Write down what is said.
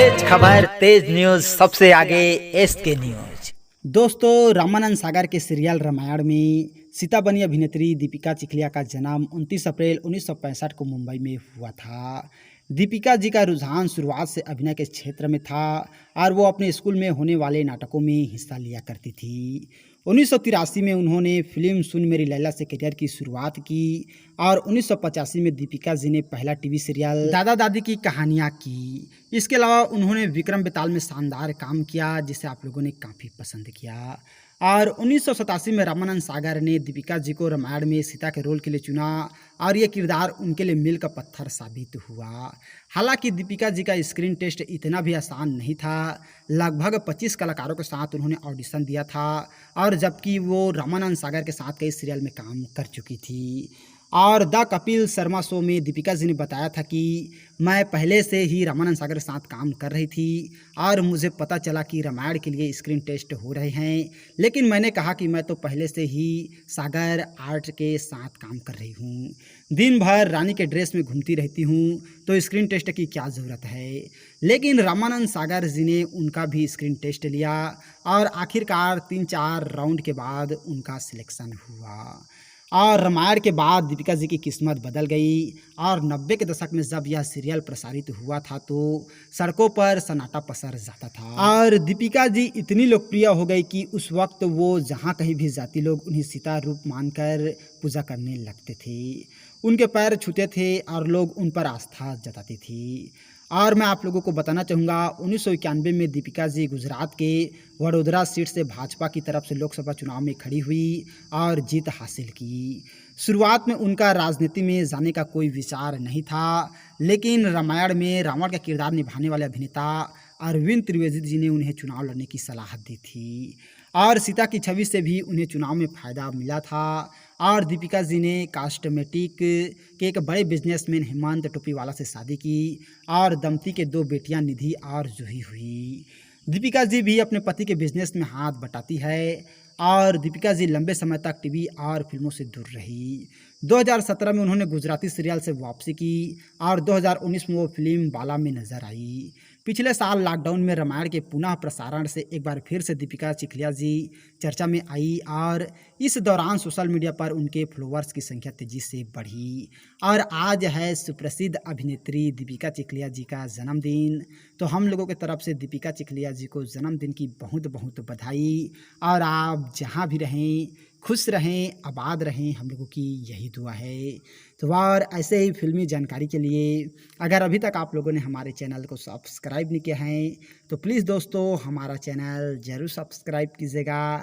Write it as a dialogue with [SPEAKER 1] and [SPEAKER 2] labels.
[SPEAKER 1] तेज खबर तेज न्यूज सबसे आगे एस के न्यूज।
[SPEAKER 2] दोस्तों, रामानंद सागर के सीरियल रामायण में सीता बनी अभिनेत्री दीपिका चिखलिया का जन्म 29 अप्रैल 1965 को मुंबई में हुआ था। दीपिका जी का रुझान शुरुआत से अभिनय के क्षेत्र में था और वो अपने स्कूल में होने वाले नाटकों में हिस्सा लिया करती थी। 1983 में उन्होंने फिल्म सुन मेरी लैला से करियर की शुरुआत की और 1985 में दीपिका जी ने पहला टीवी सीरियल दादा दादी की कहानियाँ की। इसके अलावा उन्होंने विक्रम बेताल में शानदार काम किया, जिसे आप लोगों ने काफ़ी पसंद किया। और 1987 में रामानंद सागर ने दीपिका जी को रामायण में सीता के रोल के लिए चुना और ये किरदार उनके लिए मील का पत्थर साबित हुआ। हालांकि दीपिका जी का स्क्रीन टेस्ट इतना भी आसान नहीं था। लगभग 25 कलाकारों के साथ उन्होंने ऑडिशन दिया था, और जबकि वो रामानंद सागर के साथ कई सीरियल में काम कर चुकी थी। और द कपिल शर्मा शो में दीपिका जी ने बताया था कि मैं पहले से ही रामानंद सागर के साथ काम कर रही थी और मुझे पता चला कि रामायण के लिए स्क्रीन टेस्ट हो रहे हैं, लेकिन मैंने कहा कि मैं तो पहले से ही सागर आर्ट के साथ काम कर रही हूँ। दिन भर रानी के ड्रेस में घूमती रहती हूँ, तो स्क्रीन टेस्ट की क्या ज़रूरत है। लेकिन रामानंद सागर जी ने उनका भी स्क्रीन टेस्ट लिया और आखिरकार 3-4 राउंड के बाद उनका सिलेक्शन हुआ। और रामायण के बाद दीपिका जी की किस्मत बदल गई और 90 के दशक में जब यह सीरियल प्रसारित हुआ था तो सड़कों पर सन्नाटा पसर जाता था और दीपिका जी इतनी लोकप्रिय हो गई कि उस वक्त वो जहाँ कहीं भी जाती लोग उन्हें सीता रूप मानकर पूजा करने लगते थे, उनके पैर छूते थे और लोग उन पर आस्था जताती थी। और मैं आप लोगों को बताना चाहूँगा, 1991 में दीपिका जी गुजरात के वडोदरा सीट से भाजपा की तरफ से लोकसभा चुनाव में खड़ी हुई और जीत हासिल की। शुरुआत में उनका राजनीति में जाने का कोई विचार नहीं था, लेकिन रामायण में रावण का किरदार निभाने वाले अभिनेता अरविंद त्रिवेदी जी ने उन्हें चुनाव लड़ने की सलाह दी थी और सीता की छवि से भी उन्हें चुनाव में फ़ायदा मिला था। और दीपिका जी ने कॉस्मेटिक के एक बड़े बिजनेसमैन हेमंत टोपीवाला से शादी की और दंपति के 2 बेटियां निधि और जूही हुई। दीपिका जी भी अपने पति के बिजनेस में हाथ बटाती है और दीपिका जी लंबे समय तक टीवी और फिल्मों से दूर रही। 2017 में उन्होंने गुजराती सीरियल से वापसी की और 2019 में वो फिल्म बाला में नजर आई। पिछले साल लॉकडाउन में रामायण के पुनः प्रसारण से एक बार फिर से दीपिका चिखलिया जी चर्चा में आई और इस दौरान सोशल मीडिया पर उनके फॉलोअर्स की संख्या तेजी से बढ़ी। और आज है सुप्रसिद्ध अभिनेत्री दीपिका चिखलिया जी का जन्मदिन, तो हम लोगों की तरफ से दीपिका चिखलिया जी को जन्मदिन की बहुत बहुत बधाई। और आप जहाँ भी रहें खुश रहें, आबाद रहें, हम लोगों की यही दुआ है। तो और ऐसे ही फिल्मी जानकारी के लिए अगर अभी तक आप लोगों ने हमारे चैनल को सब्सक्राइब नहीं किया है तो प्लीज़ दोस्तों हमारा चैनल ज़रूर सब्सक्राइब कीजिएगा।